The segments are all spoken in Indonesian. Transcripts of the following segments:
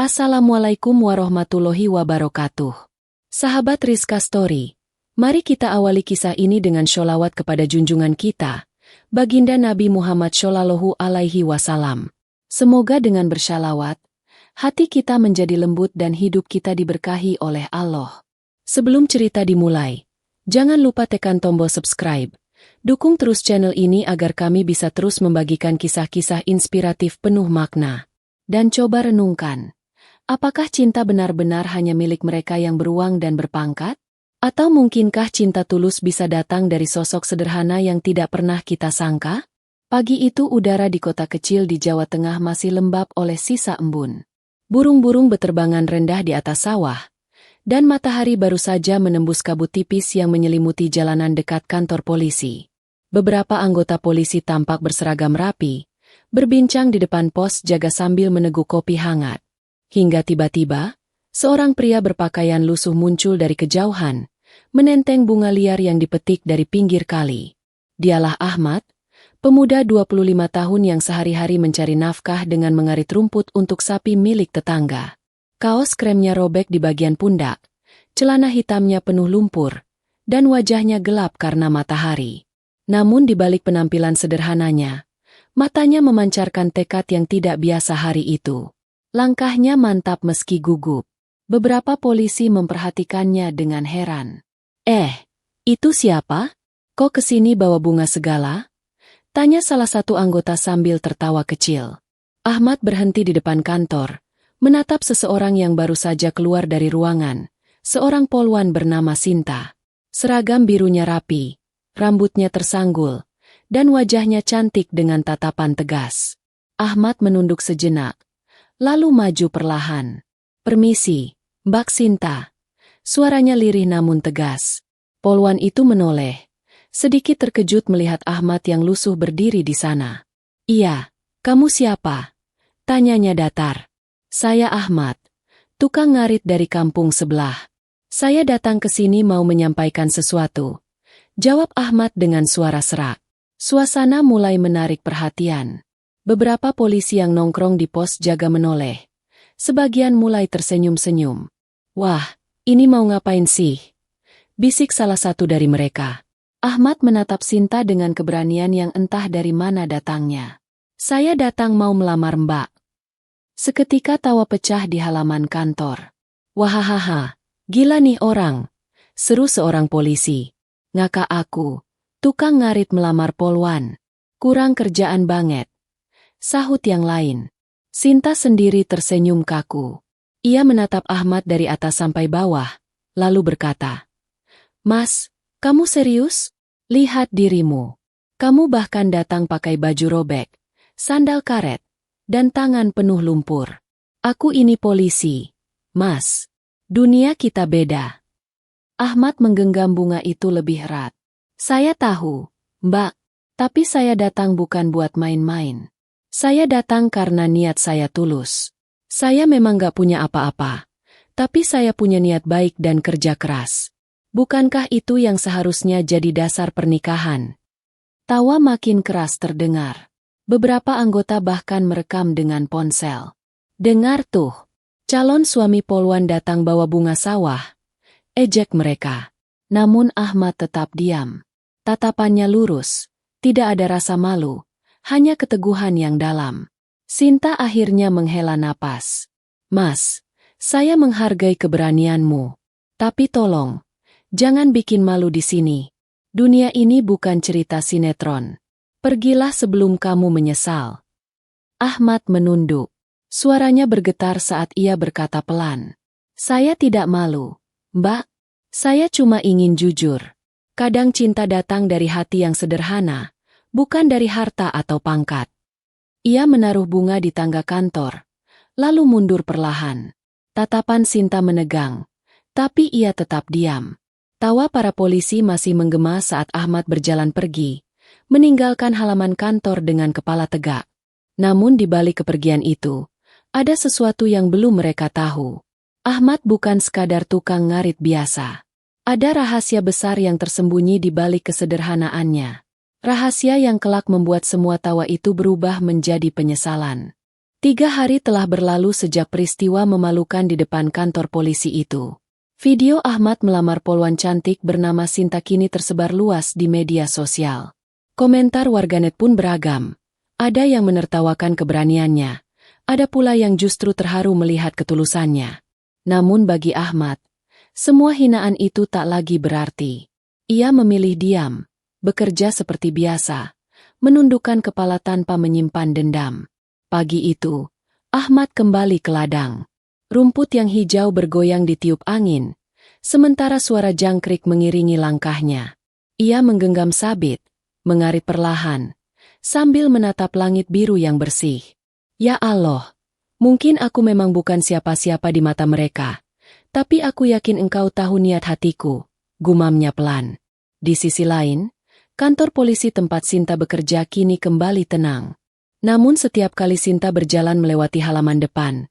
Assalamualaikum warahmatullahi wabarakatuh. Sahabat Rizka Story, mari kita awali kisah ini dengan sholawat kepada junjungan kita, Baginda Nabi Muhammad Shallallahu Alaihi Wasallam. Semoga dengan bersholawat, hati kita menjadi lembut dan hidup kita diberkahi oleh Allah. Sebelum cerita dimulai, jangan lupa tekan tombol subscribe. Dukung terus channel ini agar kami bisa terus membagikan kisah-kisah inspiratif penuh makna. Dan coba renungkan. Apakah cinta benar-benar hanya milik mereka yang beruang dan berpangkat? Atau mungkinkah cinta tulus bisa datang dari sosok sederhana yang tidak pernah kita sangka? Pagi itu udara di kota kecil di Jawa Tengah masih lembab oleh sisa embun. Burung-burung beterbangan rendah di atas sawah, dan matahari baru saja menembus kabut tipis yang menyelimuti jalanan dekat kantor polisi. Beberapa anggota polisi tampak berseragam rapi, berbincang di depan pos jaga sambil meneguk kopi hangat. Hingga tiba-tiba, seorang pria berpakaian lusuh muncul dari kejauhan, menenteng bunga liar yang dipetik dari pinggir kali. Dialah Ahmad, pemuda 25 tahun yang sehari-hari mencari nafkah dengan mengarit rumput untuk sapi milik tetangga. Kaos kremnya robek di bagian pundak, celana hitamnya penuh lumpur, dan wajahnya gelap karena matahari. Namun di balik penampilan sederhananya, matanya memancarkan tekad yang tidak biasa hari itu. Langkahnya mantap meski gugup. Beberapa polisi memperhatikannya dengan heran. Itu siapa? Kok kesini bawa bunga segala? Tanya salah satu anggota sambil tertawa kecil. Ahmad berhenti di depan kantor, menatap seseorang yang baru saja keluar dari ruangan, seorang polwan bernama Sinta. Seragam birunya rapi, rambutnya tersanggul, dan wajahnya cantik dengan tatapan tegas. Ahmad menunduk sejenak, lalu maju perlahan. "Permisi, Mbak Sinta." Suaranya lirih namun tegas. Polwan itu menoleh, sedikit terkejut melihat Ahmad yang lusuh berdiri di sana. "Iya, kamu siapa?" tanyanya datar. "Saya Ahmad, tukang ngarit dari kampung sebelah. Saya datang ke sini mau menyampaikan sesuatu," jawab Ahmad dengan suara serak. Suasana mulai menarik perhatian. Beberapa polisi yang nongkrong di pos jaga menoleh. Sebagian mulai tersenyum-senyum. "Wah, ini mau ngapain sih?" bisik salah satu dari mereka. Ahmad menatap Sinta dengan keberanian yang entah dari mana datangnya. "Saya datang mau melamar Mbak." Seketika tawa pecah di halaman kantor. "Wahahaha, gila nih orang," seru seorang polisi. "Ngaka aku, tukang ngarit melamar polwan. Kurang kerjaan banget," sahut yang lain. Sinta sendiri tersenyum kaku. Ia menatap Ahmad dari atas sampai bawah, lalu berkata, "Mas, kamu serius? Lihat dirimu. Kamu bahkan datang pakai baju robek, sandal karet, dan tangan penuh lumpur. Aku ini polisi. Mas, dunia kita beda." Ahmad menggenggam bunga itu lebih erat. "Saya tahu, Mbak, tapi saya datang bukan buat main-main. Saya datang karena niat saya tulus. Saya memang gak punya apa-apa, tapi saya punya niat baik dan kerja keras. Bukankah itu yang seharusnya jadi dasar pernikahan?" Tawa makin keras terdengar. Beberapa anggota bahkan merekam dengan ponsel. "Dengar tuh, calon suami polwan datang bawa bunga sawah," ejek mereka. Namun Ahmad tetap diam. Tatapannya lurus, tidak ada rasa malu. Hanya keteguhan yang dalam. Sinta akhirnya menghela napas. "Mas, saya menghargai keberanianmu. Tapi tolong, jangan bikin malu di sini. Dunia ini bukan cerita sinetron. Pergilah sebelum kamu menyesal." Ahmad menunduk. Suaranya bergetar saat ia berkata pelan. "Saya tidak malu, Mbak. Saya cuma ingin jujur. Kadang cinta datang dari hati yang sederhana, bukan dari harta atau pangkat." Ia menaruh bunga di tangga kantor, lalu mundur perlahan. Tatapan Sinta menegang, tapi ia tetap diam. Tawa para polisi masih menggema saat Ahmad berjalan pergi, meninggalkan halaman kantor dengan kepala tegak. Namun di balik kepergian itu, ada sesuatu yang belum mereka tahu. Ahmad bukan sekadar tukang ngarit biasa. Ada rahasia besar yang tersembunyi di balik kesederhanaannya. Rahasia yang kelak membuat semua tawa itu berubah menjadi penyesalan. 3 hari telah berlalu sejak peristiwa memalukan di depan kantor polisi itu. Video Ahmad melamar polwan cantik bernama Sinta kini tersebar luas di media sosial. Komentar warganet pun beragam. Ada yang menertawakan keberaniannya, ada pula yang justru terharu melihat ketulusannya. Namun bagi Ahmad, semua hinaan itu tak lagi berarti. Ia memilih diam, bekerja seperti biasa, menundukkan kepala tanpa menyimpan dendam. Pagi itu, Ahmad kembali ke ladang. Rumput yang hijau bergoyang ditiup angin, sementara suara jangkrik mengiringi langkahnya. Ia menggenggam sabit, mengarit perlahan, sambil menatap langit biru yang bersih. Ya Allah, mungkin aku memang bukan siapa-siapa di mata mereka, tapi aku yakin engkau tahu niat hatiku, gumamnya pelan. Di sisi lain, kantor polisi tempat Sinta bekerja kini kembali tenang. Namun setiap kali Sinta berjalan melewati halaman depan,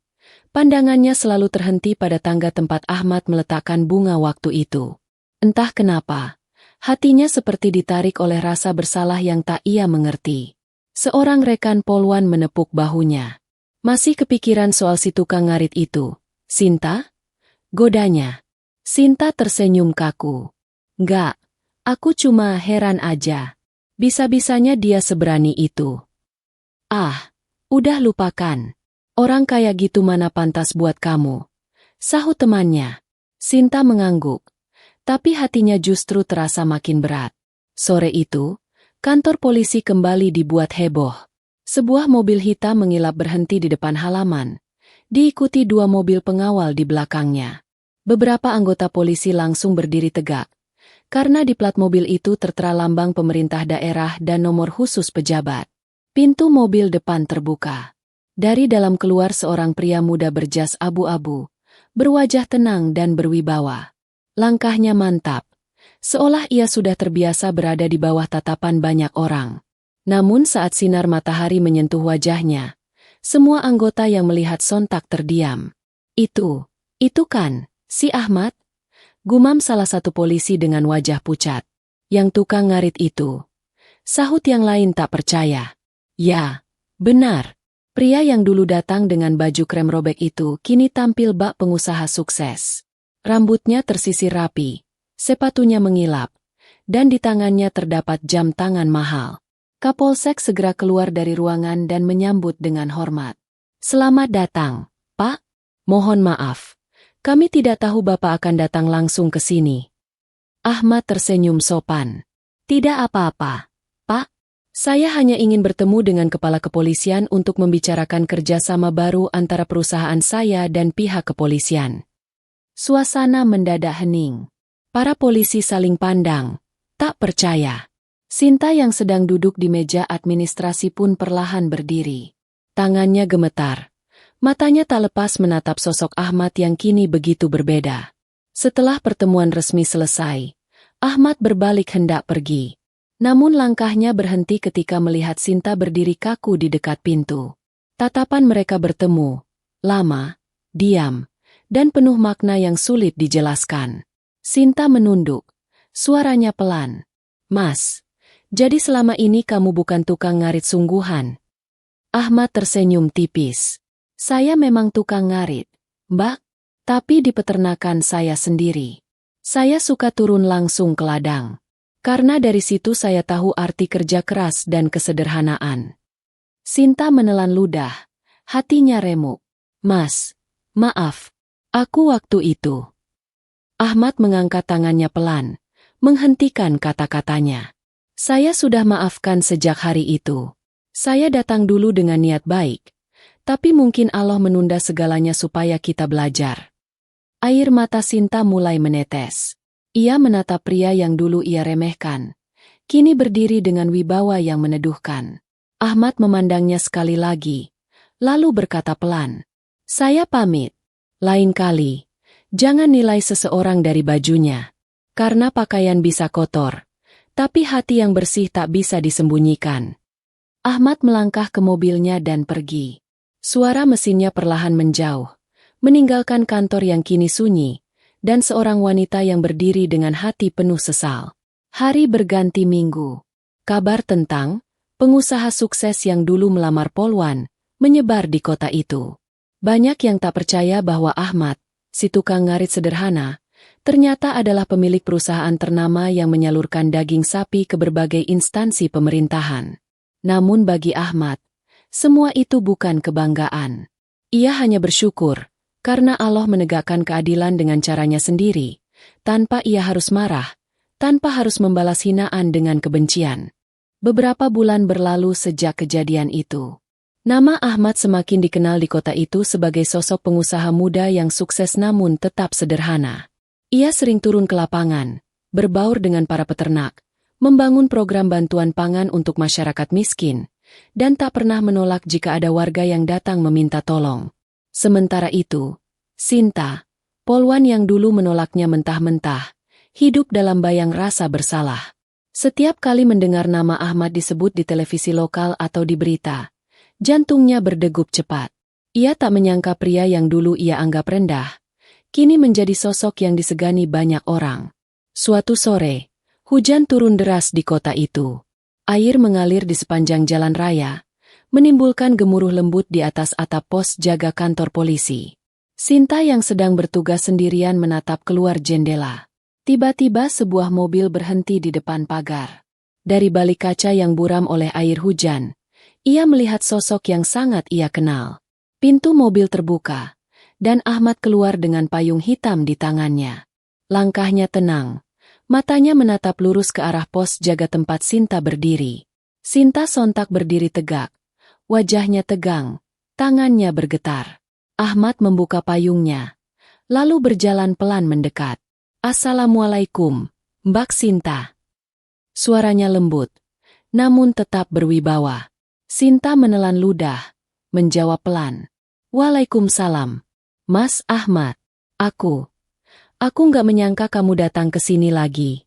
pandangannya selalu terhenti pada tangga tempat Ahmad meletakkan bunga waktu itu. Entah kenapa, hatinya seperti ditarik oleh rasa bersalah yang tak ia mengerti. Seorang rekan polwan menepuk bahunya. Masih kepikiran soal si tukang ngarit itu, Sinta? Godanya. Sinta tersenyum kaku. Enggak, aku cuma heran aja. Bisa-bisanya dia seberani itu. Ah, udah lupakan. Orang kayak gitu mana pantas buat kamu, sahut temannya. Sinta mengangguk, tapi hatinya justru terasa makin berat. Sore itu, kantor polisi kembali dibuat heboh. Sebuah mobil hitam mengilap berhenti di depan halaman, diikuti 2 mobil pengawal di belakangnya. Beberapa anggota polisi langsung berdiri tegak, karena di plat mobil itu tertera lambang pemerintah daerah dan nomor khusus pejabat. Pintu mobil depan terbuka. Dari dalam keluar seorang pria muda berjas abu-abu, berwajah tenang dan berwibawa. Langkahnya mantap, seolah ia sudah terbiasa berada di bawah tatapan banyak orang. Namun saat sinar matahari menyentuh wajahnya, semua anggota yang melihat sontak terdiam. Itu kan, si Ahmad? Gumam salah satu polisi dengan wajah pucat. Yang tukang ngarit itu. Sahut yang lain tak percaya. Ya, benar. Pria yang dulu datang dengan baju krem robek itu kini tampil bak pengusaha sukses. Rambutnya tersisir rapi, sepatunya mengilap, dan di tangannya terdapat jam tangan mahal. Kapolsek segera keluar dari ruangan dan menyambut dengan hormat. Selamat datang, Pak. Mohon maaf, kami tidak tahu Bapak akan datang langsung ke sini. Ahmad tersenyum sopan. Tidak apa-apa, Pak. Saya hanya ingin bertemu dengan kepala kepolisian untuk membicarakan kerjasama baru antara perusahaan saya dan pihak kepolisian. Suasana mendadak hening. Para polisi saling pandang, tak percaya. Sinta yang sedang duduk di meja administrasi pun perlahan berdiri. Tangannya gemetar. Matanya tak lepas menatap sosok Ahmad yang kini begitu berbeda. Setelah pertemuan resmi selesai, Ahmad berbalik hendak pergi. Namun langkahnya berhenti ketika melihat Sinta berdiri kaku di dekat pintu. Tatapan mereka bertemu, lama, diam, dan penuh makna yang sulit dijelaskan. Sinta menunduk, suaranya pelan. Mas, jadi selama ini kamu bukan tukang ngarit sungguhan? Ahmad tersenyum tipis. Saya memang tukang ngarit, Mbak, tapi di peternakan saya sendiri. Saya suka turun langsung ke ladang. Karena dari situ saya tahu arti kerja keras dan kesederhanaan. Sinta menelan ludah, hatinya remuk. Mas, maaf, aku waktu itu. Ahmad mengangkat tangannya pelan, menghentikan kata-katanya. Saya sudah maafkan sejak hari itu. Saya datang dulu dengan niat baik, tapi mungkin Allah menunda segalanya supaya kita belajar. Air mata Sinta mulai menetes. Ia menatap pria yang dulu ia remehkan, kini berdiri dengan wibawa yang meneduhkan. Ahmad memandangnya sekali lagi, lalu berkata pelan, "Saya pamit. Lain kali, jangan nilai seseorang dari bajunya. Karena pakaian bisa kotor, tapi hati yang bersih tak bisa disembunyikan." Ahmad melangkah ke mobilnya dan pergi. Suara mesinnya perlahan menjauh, meninggalkan kantor yang kini sunyi, dan seorang wanita yang berdiri dengan hati penuh sesal. Hari berganti minggu. Kabar tentang pengusaha sukses yang dulu melamar polwan menyebar di kota itu. Banyak yang tak percaya bahwa Ahmad, si tukang ngarit sederhana, ternyata adalah pemilik perusahaan ternama yang menyalurkan daging sapi ke berbagai instansi pemerintahan. Namun bagi Ahmad, semua itu bukan kebanggaan. Ia hanya bersyukur, karena Allah menegakkan keadilan dengan caranya sendiri, tanpa ia harus marah, tanpa harus membalas hinaan dengan kebencian. Beberapa bulan berlalu sejak kejadian itu. Nama Ahmad semakin dikenal di kota itu sebagai sosok pengusaha muda yang sukses namun tetap sederhana. Ia sering turun ke lapangan, berbaur dengan para peternak, membangun program bantuan pangan untuk masyarakat miskin, dan tak pernah menolak jika ada warga yang datang meminta tolong. Sementara itu, Sinta, polwan yang dulu menolaknya mentah-mentah, hidup dalam bayang rasa bersalah. Setiap kali mendengar nama Ahmad disebut di televisi lokal atau di berita, jantungnya berdegup cepat. Ia tak menyangka pria yang dulu ia anggap rendah, kini menjadi sosok yang disegani banyak orang. Suatu sore, hujan turun deras di kota itu. Air mengalir di sepanjang jalan raya, menimbulkan gemuruh lembut di atas atap pos jaga kantor polisi. Sinta yang sedang bertugas sendirian menatap keluar jendela. Tiba-tiba sebuah mobil berhenti di depan pagar. Dari balik kaca yang buram oleh air hujan, ia melihat sosok yang sangat ia kenal. Pintu mobil terbuka, dan Ahmad keluar dengan payung hitam di tangannya. Langkahnya tenang, matanya menatap lurus ke arah pos jaga tempat Sinta berdiri. Sinta sontak berdiri tegak, wajahnya tegang, tangannya bergetar. Ahmad membuka payungnya, lalu berjalan pelan mendekat. "Assalamualaikum, Mbak Sinta." Suaranya lembut, namun tetap berwibawa. Sinta menelan ludah, menjawab pelan. "Waalaikumsalam, Mas Ahmad. Aku nggak menyangka kamu datang ke sini lagi."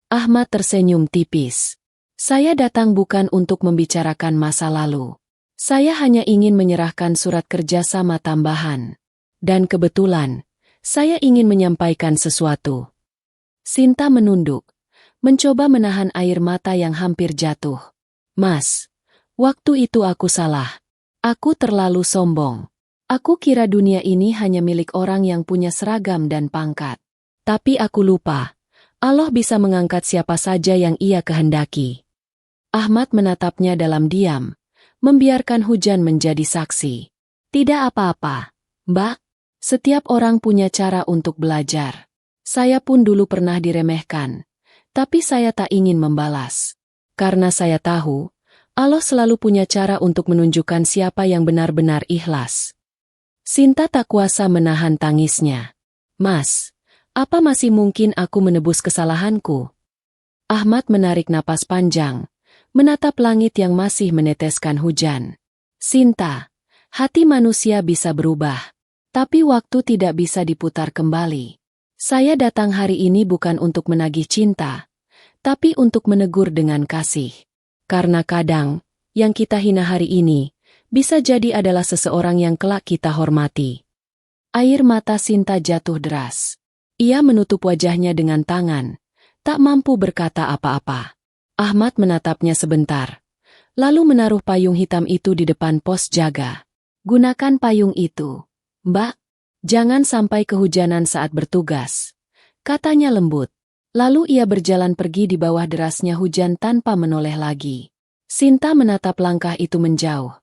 Ahmad tersenyum tipis. "Saya datang bukan untuk membicarakan masa lalu. Saya hanya ingin menyerahkan surat kerja sama tambahan. Dan kebetulan, saya ingin menyampaikan sesuatu." Sinta menunduk, mencoba menahan air mata yang hampir jatuh. "Mas, waktu itu aku salah. Aku terlalu sombong. Aku kira dunia ini hanya milik orang yang punya seragam dan pangkat. Tapi aku lupa, Allah bisa mengangkat siapa saja yang Ia kehendaki." Ahmad menatapnya dalam diam, membiarkan hujan menjadi saksi. "Tidak apa-apa, Mbak. Setiap orang punya cara untuk belajar. Saya pun dulu pernah diremehkan, tapi saya tak ingin membalas. Karena saya tahu, Allah selalu punya cara untuk menunjukkan siapa yang benar-benar ikhlas." Sinta tak kuasa menahan tangisnya. "Mas, apa masih mungkin aku menebus kesalahanku?" Ahmad menarik napas panjang, menatap langit yang masih meneteskan hujan. "Sinta, hati manusia bisa berubah. Tapi waktu tidak bisa diputar kembali. Saya datang hari ini bukan untuk menagih cinta, tapi untuk menegur dengan kasih. Karena kadang, yang kita hina hari ini, bisa jadi adalah seseorang yang kelak kita hormati." Air mata Sinta jatuh deras. Ia menutup wajahnya dengan tangan, tak mampu berkata apa-apa. Ahmad menatapnya sebentar, lalu menaruh payung hitam itu di depan pos jaga. "Gunakan payung itu, Mbak. Jangan sampai kehujanan saat bertugas," katanya lembut. Lalu ia berjalan pergi di bawah derasnya hujan tanpa menoleh lagi. Sinta menatap langkah itu menjauh,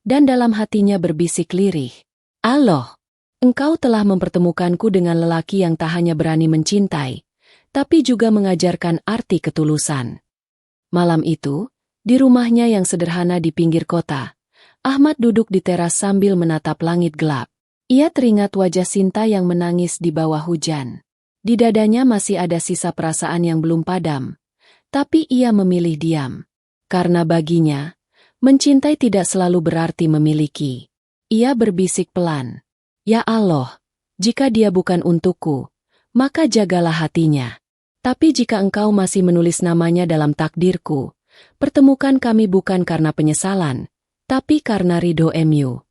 dan dalam hatinya berbisik lirih. "Allah, Engkau telah mempertemukanku dengan lelaki yang tak hanya berani mencintai, tapi juga mengajarkan arti ketulusan." Malam itu, di rumahnya yang sederhana di pinggir kota, Ahmad duduk di teras sambil menatap langit gelap. Ia teringat wajah Sinta yang menangis di bawah hujan. Di dadanya masih ada sisa perasaan yang belum padam, tapi ia memilih diam. Karena baginya, mencintai tidak selalu berarti memiliki. Ia berbisik pelan, "Ya Allah, jika dia bukan untukku, maka jagalah hatinya. Tapi jika Engkau masih menulis namanya dalam takdirku, pertemukan kami bukan karena penyesalan, tapi karena ridho Mu."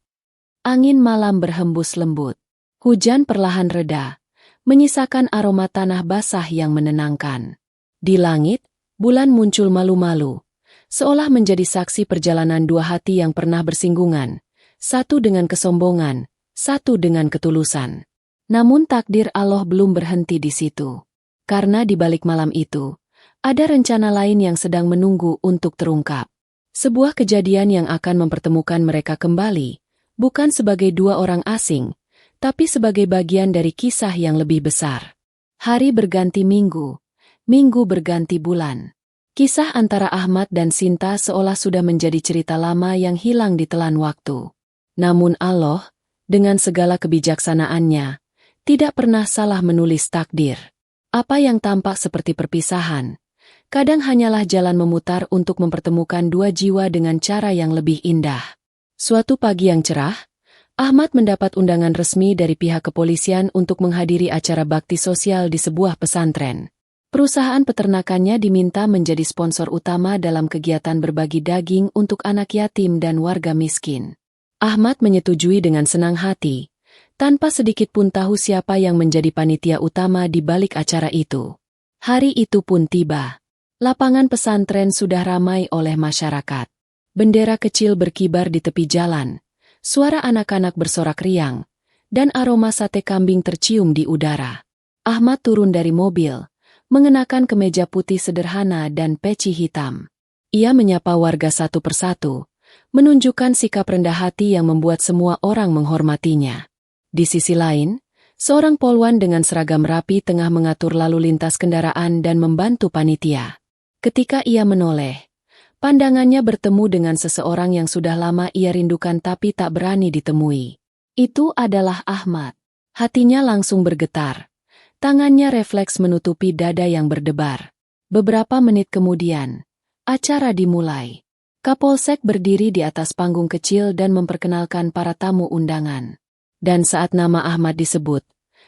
Angin malam berhembus lembut. Hujan perlahan reda, menyisakan aroma tanah basah yang menenangkan. Di langit, bulan muncul malu-malu, seolah menjadi saksi perjalanan dua hati yang pernah bersinggungan, satu dengan kesombongan, satu dengan ketulusan. Namun takdir Allah belum berhenti di situ. Karena di balik malam itu, ada rencana lain yang sedang menunggu untuk terungkap. Sebuah kejadian yang akan mempertemukan mereka kembali, bukan sebagai dua orang asing, tapi sebagai bagian dari kisah yang lebih besar. Hari berganti minggu, minggu berganti bulan. Kisah antara Ahmad dan Sinta seolah sudah menjadi cerita lama yang hilang ditelan waktu. Namun Allah, dengan segala kebijaksanaannya, tidak pernah salah menulis takdir. Apa yang tampak seperti perpisahan, kadang hanyalah jalan memutar untuk mempertemukan dua jiwa dengan cara yang lebih indah. Suatu pagi yang cerah, Ahmad mendapat undangan resmi dari pihak kepolisian untuk menghadiri acara bakti sosial di sebuah pesantren. Perusahaan peternakannya diminta menjadi sponsor utama dalam kegiatan berbagi daging untuk anak yatim dan warga miskin. Ahmad menyetujui dengan senang hati, tanpa sedikit pun tahu siapa yang menjadi panitia utama di balik acara itu. Hari itu pun tiba. Lapangan pesantren sudah ramai oleh masyarakat. Bendera kecil berkibar di tepi jalan, suara anak-anak bersorak riang, dan aroma sate kambing tercium di udara. Ahmad turun dari mobil, mengenakan kemeja putih sederhana dan peci hitam. Ia menyapa warga satu persatu, menunjukkan sikap rendah hati yang membuat semua orang menghormatinya. Di sisi lain, seorang polwan dengan seragam rapi tengah mengatur lalu lintas kendaraan dan membantu panitia. Ketika ia menoleh, pandangannya bertemu dengan seseorang yang sudah lama ia rindukan tapi tak berani ditemui. Itu adalah Ahmad. Hatinya langsung bergetar. Tangannya refleks menutupi dada yang berdebar. Beberapa menit kemudian, acara dimulai. Kapolsek berdiri di atas panggung kecil dan memperkenalkan para tamu undangan. Dan saat nama Ahmad disebut,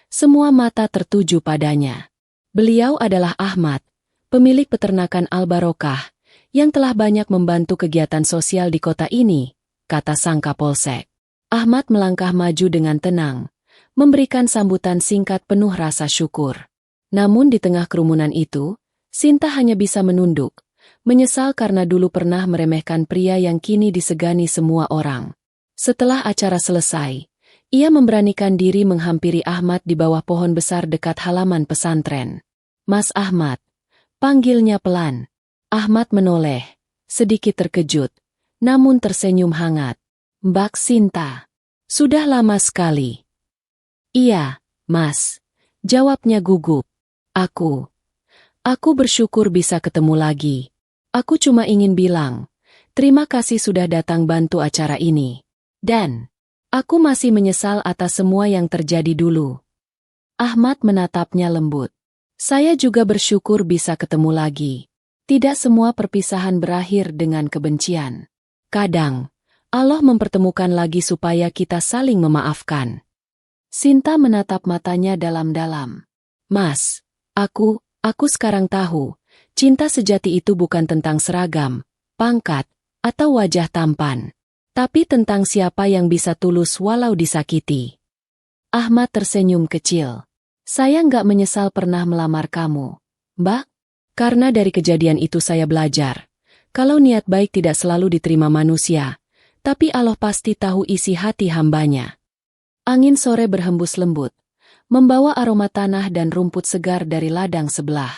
semua mata tertuju padanya. Beliau adalah Ahmad, pemilik peternakan Al-Barokah, yang telah banyak membantu kegiatan sosial di kota ini, kata sang Kapolsek. Ahmad melangkah maju dengan tenang, memberikan sambutan singkat penuh rasa syukur. Namun di tengah kerumunan itu, Sinta hanya bisa menunduk, menyesal karena dulu pernah meremehkan pria yang kini disegani semua orang. Setelah acara selesai, ia memberanikan diri menghampiri Ahmad di bawah pohon besar dekat halaman pesantren. "Mas Ahmad," panggilnya pelan. Ahmad menoleh, sedikit terkejut, namun tersenyum hangat. "Mbak Sinta, sudah lama sekali." "Iya, Mas," jawabnya gugup. Aku bersyukur bisa ketemu lagi. Aku cuma ingin bilang, terima kasih sudah datang bantu acara ini. Dan, aku masih menyesal atas semua yang terjadi dulu." Ahmad menatapnya lembut. "Saya juga bersyukur bisa ketemu lagi. Tidak semua perpisahan berakhir dengan kebencian. Kadang, Allah mempertemukan lagi supaya kita saling memaafkan." Sinta menatap matanya dalam-dalam. "Mas, aku sekarang tahu, cinta sejati itu bukan tentang seragam, pangkat, atau wajah tampan. Tapi tentang siapa yang bisa tulus walau disakiti." Ahmad tersenyum kecil. "Saya nggak menyesal pernah melamar kamu, Mbak. Karena dari kejadian itu saya belajar, kalau niat baik tidak selalu diterima manusia, tapi Allah pasti tahu isi hati hambanya." Angin sore berhembus lembut, membawa aroma tanah dan rumput segar dari ladang sebelah.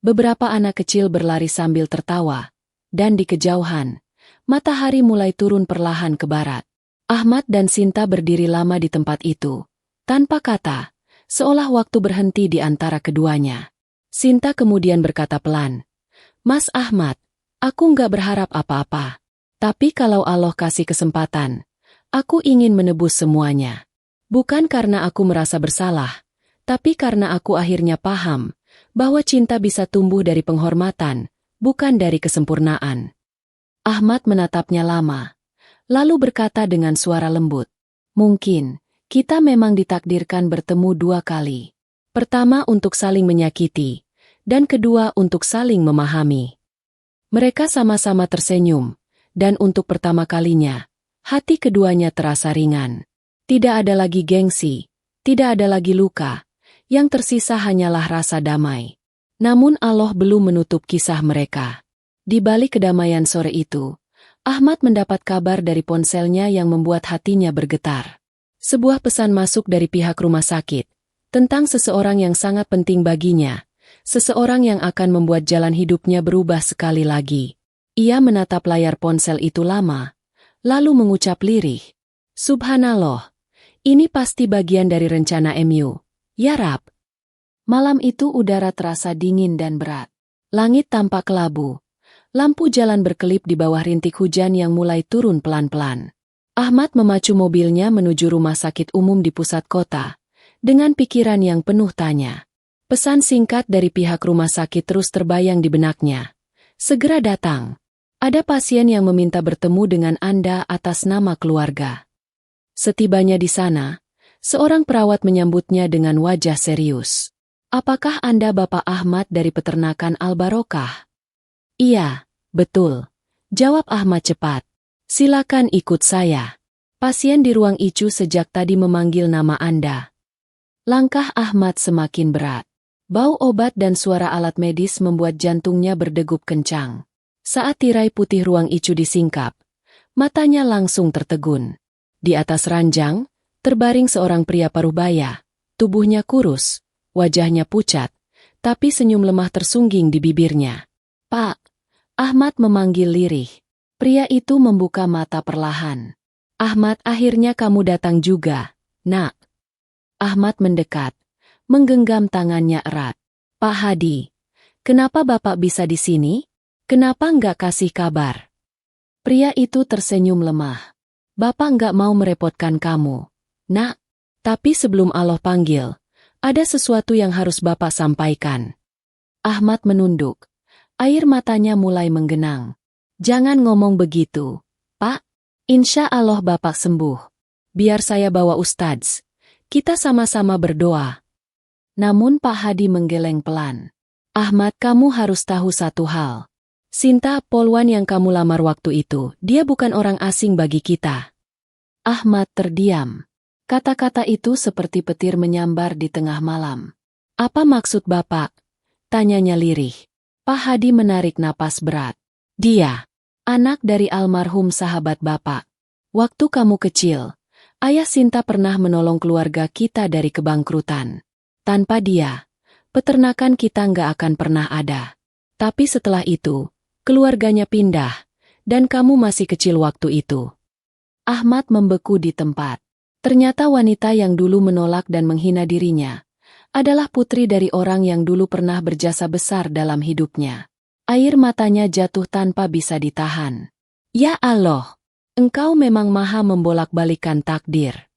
Beberapa anak kecil berlari sambil tertawa, dan di kejauhan, matahari mulai turun perlahan ke barat. Ahmad dan Sinta berdiri lama di tempat itu, tanpa kata, seolah waktu berhenti di antara keduanya. Sinta kemudian berkata pelan, "Mas Ahmad, aku nggak berharap apa-apa. Tapi kalau Allah kasih kesempatan, aku ingin menebus semuanya. Bukan karena aku merasa bersalah, tapi karena aku akhirnya paham bahwa cinta bisa tumbuh dari penghormatan, bukan dari kesempurnaan." Ahmad menatapnya lama, lalu berkata dengan suara lembut, "Mungkin, kita memang ditakdirkan bertemu dua kali. Pertama untuk saling menyakiti, dan kedua untuk saling memahami." Mereka sama-sama tersenyum, dan untuk pertama kalinya, hati keduanya terasa ringan. Tidak ada lagi gengsi, tidak ada lagi luka, yang tersisa hanyalah rasa damai. Namun Allah belum menutup kisah mereka. Di balik kedamaian sore itu, Ahmad mendapat kabar dari ponselnya yang membuat hatinya bergetar. Sebuah pesan masuk dari pihak rumah sakit, tentang seseorang yang sangat penting baginya, seseorang yang akan membuat jalan hidupnya berubah sekali lagi. Ia menatap layar ponsel itu lama, lalu mengucap lirih, "Subhanallah, ini pasti bagian dari rencana MU, ya Rab." Malam itu udara terasa dingin dan berat. Langit tampak kelabu. Lampu jalan berkelip di bawah rintik hujan yang mulai turun pelan-pelan. Ahmad memacu mobilnya menuju rumah sakit umum di pusat kota, dengan pikiran yang penuh tanya. Pesan singkat dari pihak rumah sakit terus terbayang di benaknya. "Segera datang. Ada pasien yang meminta bertemu dengan Anda atas nama keluarga." Setibanya di sana, seorang perawat menyambutnya dengan wajah serius. "Apakah Anda Bapak Ahmad dari peternakan Al-Barokah?" "Iya, betul," jawab Ahmad cepat. "Silakan ikut saya. Pasien di ruang ICU sejak tadi memanggil nama Anda." Langkah Ahmad semakin berat. Bau obat dan suara alat medis membuat jantungnya berdegup kencang. Saat tirai putih ruang ICU disingkap, matanya langsung tertegun. Di atas ranjang, terbaring seorang pria parubaya. Tubuhnya kurus, wajahnya pucat, tapi senyum lemah tersungging di bibirnya. "Pak," Ahmad memanggil lirih. Pria itu membuka mata perlahan. "Ahmad, akhirnya kamu datang juga, Nak." Ahmad mendekat, menggenggam tangannya erat. "Pak Hadi, kenapa Bapak bisa di sini? Kenapa nggak kasih kabar?" Pria itu tersenyum lemah. "Bapak nggak mau merepotkan kamu, Nak. Tapi sebelum Allah panggil, ada sesuatu yang harus Bapak sampaikan." Ahmad menunduk. Air matanya mulai menggenang. "Jangan ngomong begitu, Pak. Insya Allah Bapak sembuh. Biar saya bawa Ustadz. Kita sama-sama berdoa." Namun Pak Hadi menggeleng pelan. "Ahmad, kamu harus tahu satu hal. Sinta, polwan yang kamu lamar waktu itu, dia bukan orang asing bagi kita." Ahmad terdiam. Kata-kata itu seperti petir menyambar di tengah malam. "Apa maksud Bapak?" tanyanya lirih. Pak Hadi menarik napas berat. "Dia, anak dari almarhum sahabat Bapak. Waktu kamu kecil, ayah Sinta pernah menolong keluarga kita dari kebangkrutan. Tanpa dia, peternakan kita nggak akan pernah ada. Tapi setelah itu, keluarganya pindah, dan kamu masih kecil waktu itu." Ahmad membeku di tempat. Ternyata wanita yang dulu menolak dan menghina dirinya adalah putri dari orang yang dulu pernah berjasa besar dalam hidupnya. Air matanya jatuh tanpa bisa ditahan. "Ya Allah, Engkau memang maha membolak-balikan takdir."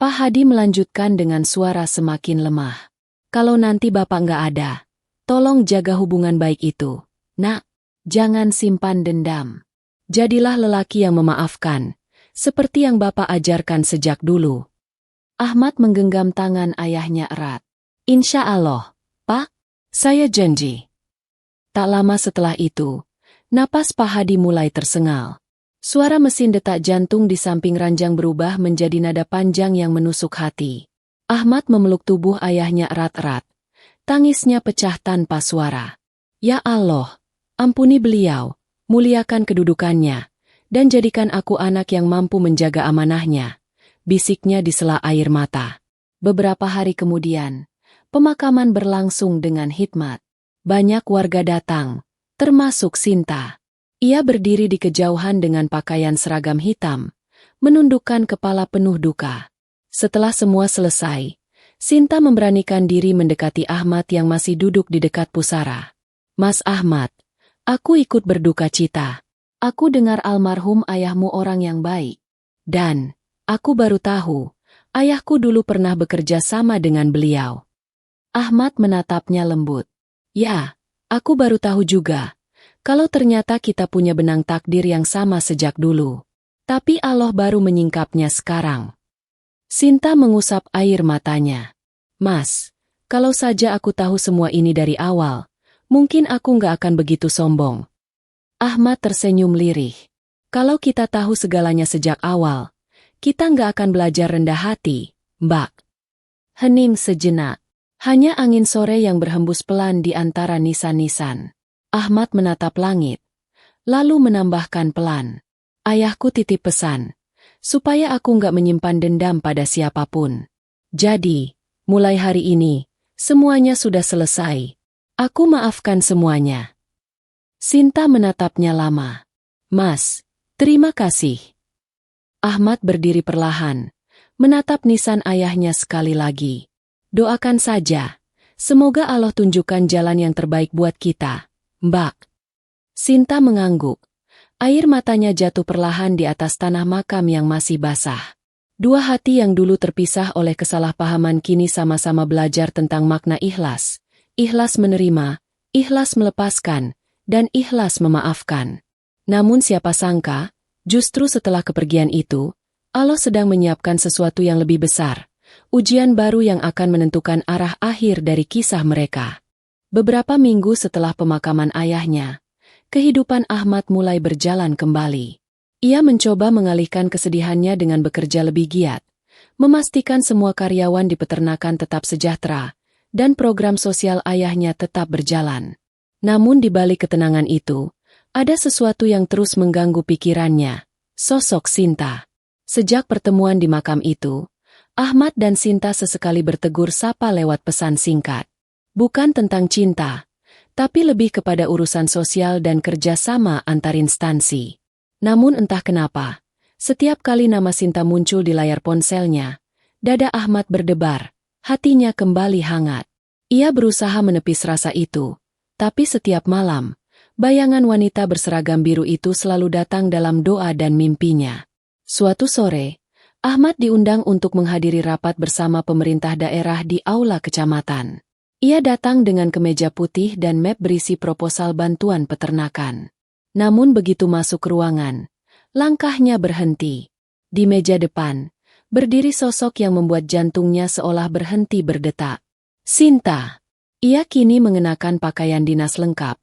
Pak Hadi melanjutkan dengan suara semakin lemah. "Kalau nanti Bapak nggak ada, tolong jaga hubungan baik itu, Nak. Jangan simpan dendam. Jadilah lelaki yang memaafkan, seperti yang Bapak ajarkan sejak dulu." Ahmad menggenggam tangan ayahnya erat. "Insya Allah, Pak, saya janji." Tak lama setelah itu, napas Pak Hadi mulai tersengal. Suara mesin detak jantung di samping ranjang berubah menjadi nada panjang yang menusuk hati. Ahmad memeluk tubuh ayahnya erat-erat. Tangisnya pecah tanpa suara. "Ya Allah, ampuni beliau, muliakan kedudukannya, dan jadikan aku anak yang mampu menjaga amanahnya," bisiknya di sela air mata. Beberapa hari kemudian, pemakaman berlangsung dengan hikmat. Banyak warga datang, termasuk Sinta. Ia berdiri di kejauhan dengan pakaian seragam hitam, menundukkan kepala penuh duka. Setelah semua selesai, Sinta memberanikan diri mendekati Ahmad yang masih duduk di dekat pusara. "Mas Ahmad, aku ikut berduka cita. Aku dengar almarhum ayahmu orang yang baik. Dan, aku baru tahu, ayahku dulu pernah bekerja sama dengan beliau." Ahmad menatapnya lembut. "Ya, aku baru tahu juga. Kalau ternyata kita punya benang takdir yang sama sejak dulu. Tapi Allah baru menyingkapnya sekarang." Sinta mengusap air matanya. "Mas, kalau saja aku tahu semua ini dari awal, mungkin aku nggak akan begitu sombong." Ahmad tersenyum lirih. "Kalau kita tahu segalanya sejak awal, kita nggak akan belajar rendah hati, Mbak." Hening sejenak. Hanya angin sore yang berhembus pelan di antara nisan-nisan. Ahmad menatap langit, lalu menambahkan pelan. Ayahku titip pesan, supaya aku nggak menyimpan dendam pada siapapun. Jadi, mulai hari ini, semuanya sudah selesai. Aku maafkan semuanya. Sinta menatapnya lama. Mas, terima kasih. Ahmad berdiri perlahan, menatap nisan ayahnya sekali lagi. Doakan saja. Semoga Allah tunjukkan jalan yang terbaik buat kita, Mbak. Sinta mengangguk. Air matanya jatuh perlahan di atas tanah makam yang masih basah. Dua hati yang dulu terpisah oleh kesalahpahaman kini sama-sama belajar tentang makna ikhlas. Ikhlas menerima, ikhlas melepaskan, dan ikhlas memaafkan. Namun siapa sangka, justru setelah kepergian itu, Allah sedang menyiapkan sesuatu yang lebih besar. Ujian baru yang akan menentukan arah akhir dari kisah mereka. Beberapa minggu setelah pemakaman ayahnya, kehidupan Ahmad mulai berjalan kembali. Ia mencoba mengalihkan kesedihannya dengan bekerja lebih giat, memastikan semua karyawan di peternakan tetap sejahtera, dan program sosial ayahnya tetap berjalan. Namun di balik ketenangan itu, ada sesuatu yang terus mengganggu pikirannya, sosok Sinta. Sejak pertemuan di makam itu, Ahmad dan Sinta sesekali bertegur sapa lewat pesan singkat. Bukan tentang cinta, tapi lebih kepada urusan sosial dan kerjasama antar instansi. Namun entah kenapa, setiap kali nama Sinta muncul di layar ponselnya, dada Ahmad berdebar, hatinya kembali hangat. Ia berusaha menepis rasa itu, tapi setiap malam, bayangan wanita berseragam biru itu selalu datang dalam doa dan mimpinya. Suatu sore, Ahmad diundang untuk menghadiri rapat bersama pemerintah daerah di aula kecamatan. Ia datang dengan kemeja putih dan map berisi proposal bantuan peternakan. Namun begitu masuk ruangan, langkahnya berhenti. Di meja depan, berdiri sosok yang membuat jantungnya seolah berhenti berdetak. Sinta. Ia kini mengenakan pakaian dinas lengkap,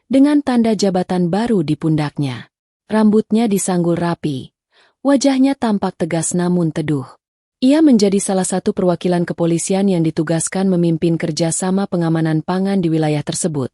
dengan tanda jabatan baru di pundaknya. Rambutnya disanggul rapi, wajahnya tampak tegas namun teduh. Ia menjadi salah satu perwakilan kepolisian yang ditugaskan memimpin kerjasama pengamanan pangan di wilayah tersebut.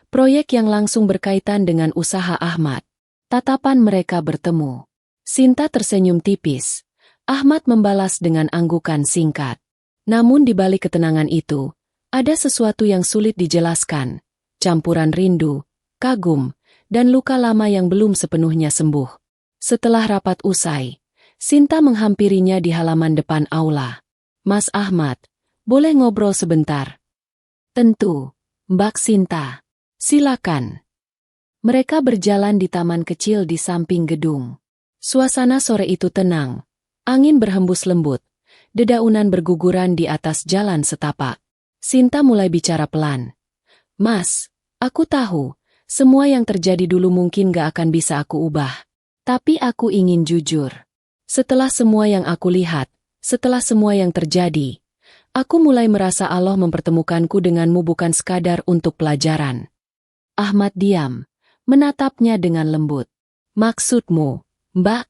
Proyek yang langsung berkaitan dengan usaha Ahmad. Tatapan mereka bertemu. Sinta tersenyum tipis. Ahmad membalas dengan anggukan singkat. Namun di balik ketenangan itu, ada sesuatu yang sulit dijelaskan. Campuran rindu, kagum, dan luka lama yang belum sepenuhnya sembuh. Setelah rapat usai, Sinta menghampirinya di halaman depan aula. Mas Ahmad, boleh ngobrol sebentar? Tentu, Mbak Sinta. Silakan. Mereka berjalan di taman kecil di samping gedung. Suasana sore itu tenang. Angin berhembus lembut. Dedaunan berguguran di atas jalan setapak. Sinta mulai bicara pelan. Mas, aku tahu, semua yang terjadi dulu mungkin gak akan bisa aku ubah. Tapi aku ingin jujur. Setelah semua yang aku lihat, setelah semua yang terjadi, aku mulai merasa Allah mempertemukanku denganmu bukan sekadar untuk pelajaran. Ahmad diam, menatapnya dengan lembut. Maksudmu, Mbak?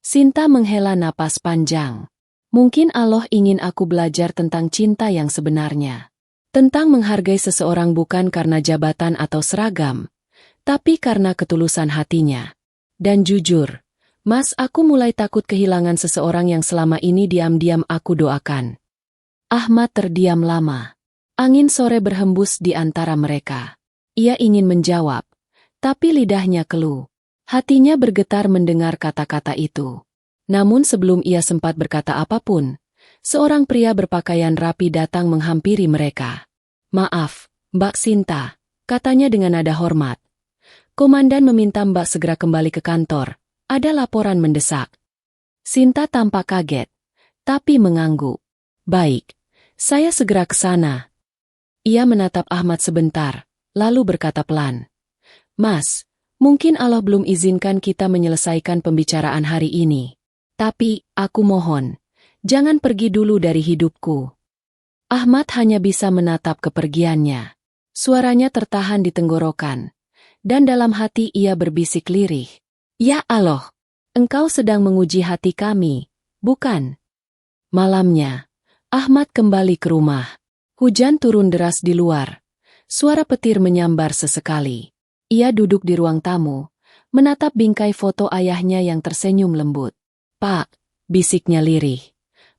Sinta menghela napas panjang. Mungkin Allah ingin aku belajar tentang cinta yang sebenarnya. Tentang menghargai seseorang bukan karena jabatan atau seragam, tapi karena ketulusan hatinya. Dan jujur, Mas, aku mulai takut kehilangan seseorang yang selama ini diam-diam aku doakan. Ahmad terdiam lama. Angin sore berhembus di antara mereka. Ia ingin menjawab, tapi lidahnya keluh. Hatinya bergetar mendengar kata-kata itu. Namun sebelum ia sempat berkata apapun, seorang pria berpakaian rapi datang menghampiri mereka. Maaf, Mbak Sinta, katanya dengan nada hormat. Komandan meminta Mbak segera kembali ke kantor. Ada laporan mendesak. Sinta tampak kaget, tapi mengangguk. Baik, saya segera ke sana. Ia menatap Ahmad sebentar, lalu berkata pelan. Mas, mungkin Allah belum izinkan kita menyelesaikan pembicaraan hari ini. Tapi, aku mohon, jangan pergi dulu dari hidupku. Ahmad hanya bisa menatap kepergiannya. Suaranya tertahan di tenggorokan. Dan dalam hati ia berbisik lirih. Ya Allah, Engkau sedang menguji hati kami, bukan? Malamnya, Ahmad kembali ke rumah. Hujan turun deras di luar. Suara petir menyambar sesekali. Ia duduk di ruang tamu, menatap bingkai foto ayahnya yang tersenyum lembut. "Pak," bisiknya lirih.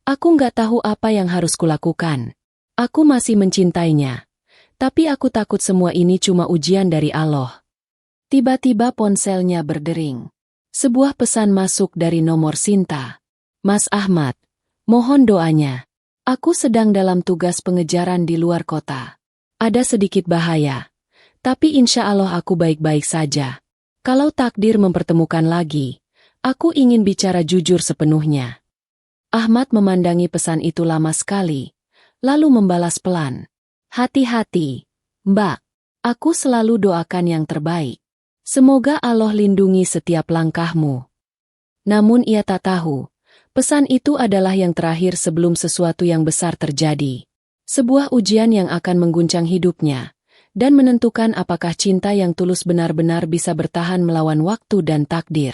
"Aku nggak tahu apa yang harus kulakukan. Aku masih mencintainya. Tapi aku takut semua ini cuma ujian dari Allah." Tiba-tiba ponselnya berdering. Sebuah pesan masuk dari nomor Sinta. "Mas Ahmad, mohon doanya. Aku sedang dalam tugas pengejaran di luar kota. Ada sedikit bahaya. Tapi insya Allah aku baik-baik saja. Kalau takdir mempertemukan lagi, aku ingin bicara jujur sepenuhnya." Ahmad memandangi pesan itu lama sekali, lalu membalas pelan. "Hati-hati, Mbak. Aku selalu doakan yang terbaik. Semoga Allah lindungi setiap langkahmu." Namun ia tak tahu, pesan itu adalah yang terakhir sebelum sesuatu yang besar terjadi. Sebuah ujian yang akan mengguncang hidupnya, dan menentukan apakah cinta yang tulus benar-benar bisa bertahan melawan waktu dan takdir.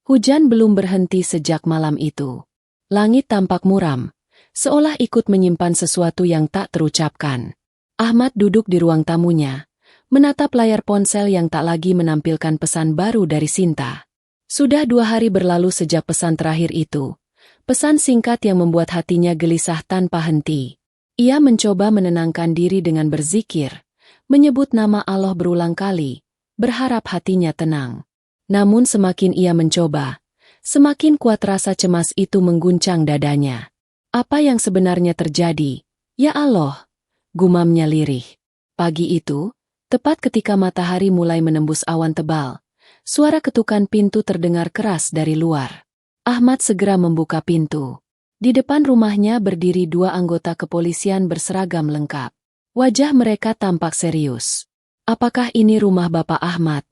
Hujan belum berhenti sejak malam itu. Langit tampak muram, seolah ikut menyimpan sesuatu yang tak terucapkan. Ahmad duduk di ruang tamunya, menatap layar ponsel yang tak lagi menampilkan pesan baru dari Sinta. Sudah 2 hari berlalu sejak pesan terakhir itu. Pesan singkat yang membuat hatinya gelisah tanpa henti. Ia mencoba menenangkan diri dengan berzikir, menyebut nama Allah berulang kali, berharap hatinya tenang. Namun semakin ia mencoba, semakin kuat rasa cemas itu mengguncang dadanya. Apa yang sebenarnya terjadi? Ya Allah, gumamnya lirih. Pagi itu, tepat ketika matahari mulai menembus awan tebal, suara ketukan pintu terdengar keras dari luar. Ahmad segera membuka pintu. Di depan rumahnya berdiri 2 anggota kepolisian berseragam lengkap. Wajah mereka tampak serius. "Apakah ini rumah Bapak Ahmad?"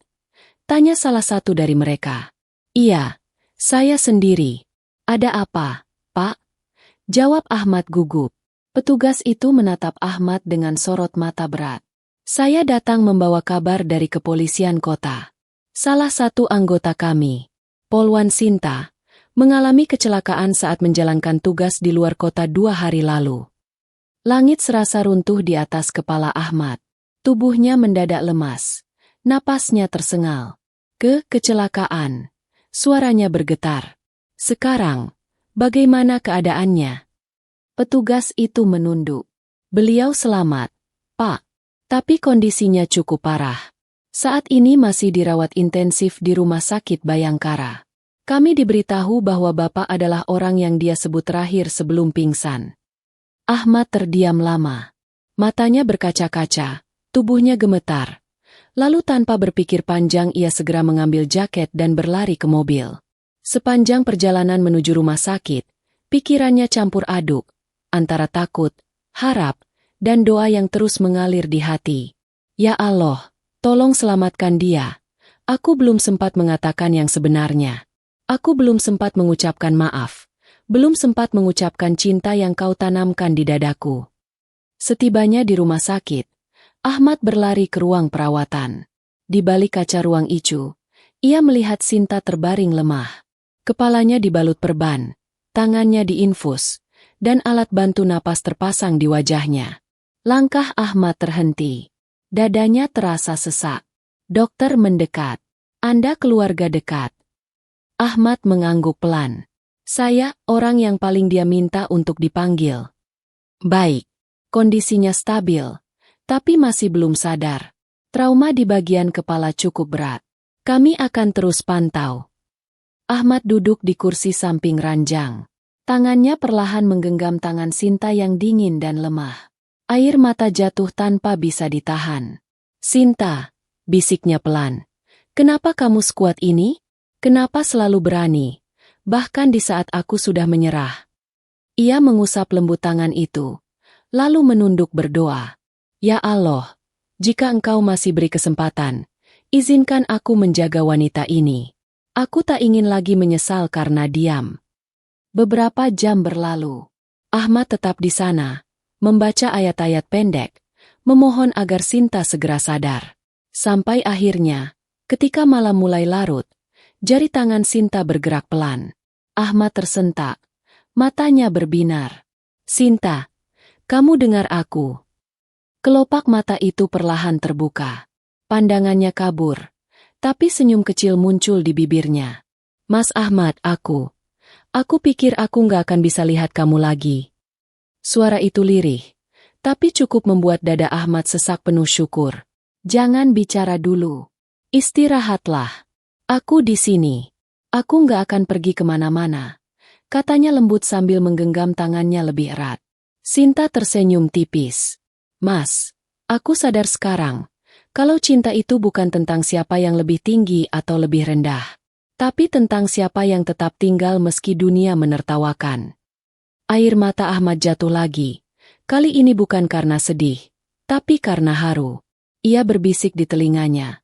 tanya salah satu dari mereka. "Iya, saya sendiri." "Ada apa, Pak?" jawab Ahmad gugup. Petugas itu menatap Ahmad dengan sorot mata berat. "Saya datang membawa kabar dari kepolisian kota. Salah satu anggota kami, Polwan Sinta, mengalami kecelakaan saat menjalankan tugas di luar kota 2 hari lalu." Langit serasa runtuh di atas kepala Ahmad. Tubuhnya mendadak lemas. Napasnya tersengal. Kecelakaan. Suaranya bergetar. "Sekarang, bagaimana keadaannya?" Petugas itu menunduk. "Beliau selamat, Pak. Tapi kondisinya cukup parah. Saat ini masih dirawat intensif di Rumah Sakit Bayangkara. Kami diberitahu bahwa Bapak adalah orang yang dia sebut terakhir sebelum pingsan." Ahmad terdiam lama. Matanya berkaca-kaca, tubuhnya gemetar. Lalu tanpa berpikir panjang ia segera mengambil jaket dan berlari ke mobil. Sepanjang perjalanan menuju rumah sakit, pikirannya campur aduk, antara takut, harap, dan doa yang terus mengalir di hati. "Ya Allah, tolong selamatkan dia. Aku belum sempat mengatakan yang sebenarnya. Aku belum sempat mengucapkan maaf. Belum sempat mengucapkan cinta yang kau tanamkan di dadaku." Setibanya di rumah sakit, Ahmad berlari ke ruang perawatan. Di balik kaca ruang icu, ia melihat Sinta terbaring lemah. Kepalanya dibalut perban, tangannya diinfus, dan alat bantu napas terpasang di wajahnya. Langkah Ahmad terhenti. Dadanya terasa sesak. Dokter mendekat. "Anda keluarga dekat." Ahmad mengangguk pelan. "Saya, orang yang paling dia minta untuk dipanggil." "Baik." Kondisinya stabil, tapi masih belum sadar. Trauma di bagian kepala cukup berat. "Kami akan terus pantau." Ahmad duduk di kursi samping ranjang. Tangannya perlahan menggenggam tangan Sinta yang dingin dan lemah. Air mata jatuh tanpa bisa ditahan. "Sinta," bisiknya pelan. "Kenapa kamu sekuat ini? Kenapa selalu berani? Bahkan di saat aku sudah menyerah." Ia mengusap lembut tangan itu, lalu menunduk berdoa. "Ya Allah, jika Engkau masih beri kesempatan, izinkan aku menjaga wanita ini. Aku tak ingin lagi menyesal karena diam." Beberapa jam berlalu. Ahmad tetap di sana, membaca ayat-ayat pendek, memohon agar Sinta segera sadar. Sampai akhirnya, ketika malam mulai larut, jari tangan Sinta bergerak pelan. Ahmad tersentak, matanya berbinar. "Sinta, kamu dengar aku?" Kelopak mata itu perlahan terbuka. Pandangannya kabur, Tapi senyum kecil muncul di bibirnya. Mas Ahmad, aku pikir aku nggak akan bisa lihat kamu lagi. Suara itu lirih, tapi cukup membuat dada Ahmad sesak penuh syukur. Jangan bicara dulu. Istirahatlah. Aku di sini. Aku nggak akan pergi kemana-mana, katanya lembut sambil menggenggam tangannya lebih erat. Sinta tersenyum tipis. Mas, aku sadar sekarang, kalau cinta itu bukan tentang siapa yang lebih tinggi atau lebih rendah, tapi tentang siapa yang tetap tinggal meski dunia menertawakan. Air mata Ahmad jatuh lagi. Kali ini bukan karena sedih, tapi karena haru. Ia berbisik di telinganya.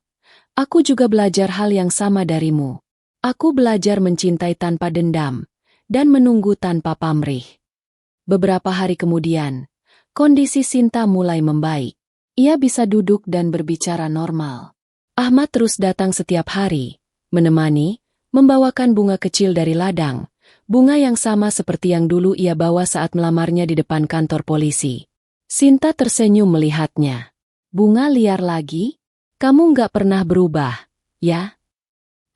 Aku juga belajar hal yang sama darimu. Aku belajar mencintai tanpa dendam, dan menunggu tanpa pamrih. Beberapa hari kemudian, kondisi Sinta mulai membaik. Ia bisa duduk dan berbicara normal. Ahmad terus datang setiap hari, menemani, membawakan bunga kecil dari ladang, bunga yang sama seperti yang dulu ia bawa saat melamarnya di depan kantor polisi. Sinta tersenyum melihatnya. Bunga liar lagi? Kamu nggak pernah berubah, ya?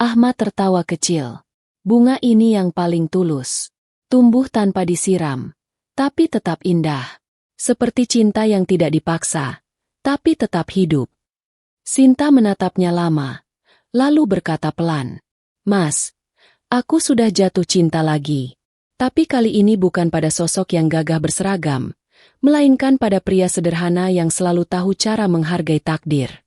Ahmad tertawa kecil. Bunga ini yang paling tulus. Tumbuh tanpa disiram, tapi tetap indah. Seperti cinta yang tidak dipaksa, tapi tetap hidup. Sinta menatapnya lama, lalu berkata pelan. Mas, aku sudah jatuh cinta lagi. Tapi kali ini bukan pada sosok yang gagah berseragam, melainkan pada pria sederhana yang selalu tahu cara menghargai takdir.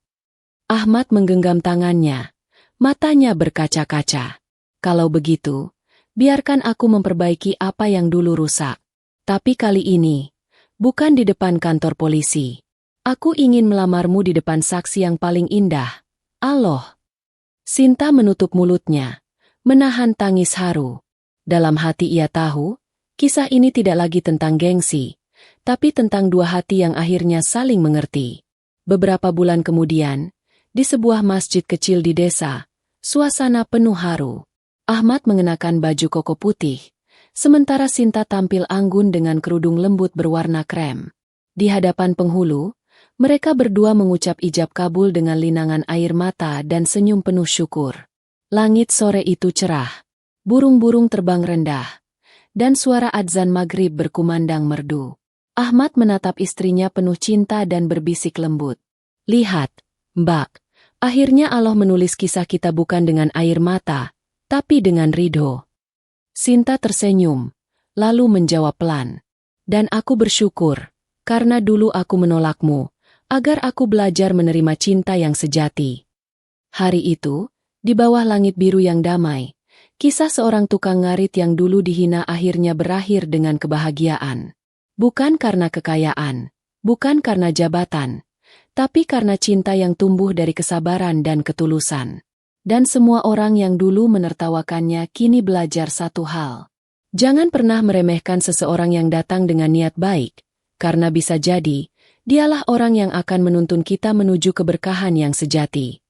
Ahmad menggenggam tangannya. Matanya berkaca-kaca. Kalau begitu, biarkan aku memperbaiki apa yang dulu rusak. Tapi kali ini, bukan di depan kantor polisi. Aku ingin melamarmu di depan saksi yang paling indah. Allah. Sinta menutup mulutnya, menahan tangis haru. Dalam hati ia tahu, kisah ini tidak lagi tentang gengsi, tapi tentang dua hati yang akhirnya saling mengerti. Beberapa bulan kemudian, di sebuah masjid kecil di desa, suasana penuh haru. Ahmad mengenakan baju koko putih, sementara Sinta tampil anggun dengan kerudung lembut berwarna krem. Di hadapan penghulu, mereka berdua mengucap ijab kabul dengan linangan air mata dan senyum penuh syukur. Langit sore itu cerah, burung-burung terbang rendah, dan suara adzan maghrib berkumandang merdu. Ahmad menatap istrinya penuh cinta dan berbisik lembut. Lihat, Mbak. Akhirnya Allah menulis kisah kita bukan dengan air mata, tapi dengan ridho. Sinta tersenyum, lalu menjawab pelan. Dan aku bersyukur, karena dulu aku menolakmu, agar aku belajar menerima cinta yang sejati. Hari itu, di bawah langit biru yang damai, kisah seorang tukang ngarit yang dulu dihina akhirnya berakhir dengan kebahagiaan. Bukan karena kekayaan, bukan karena jabatan, tapi karena cinta yang tumbuh dari kesabaran dan ketulusan. Dan semua orang yang dulu menertawakannya kini belajar satu hal. Jangan pernah meremehkan seseorang yang datang dengan niat baik, karena bisa jadi, dialah orang yang akan menuntun kita menuju keberkahan yang sejati.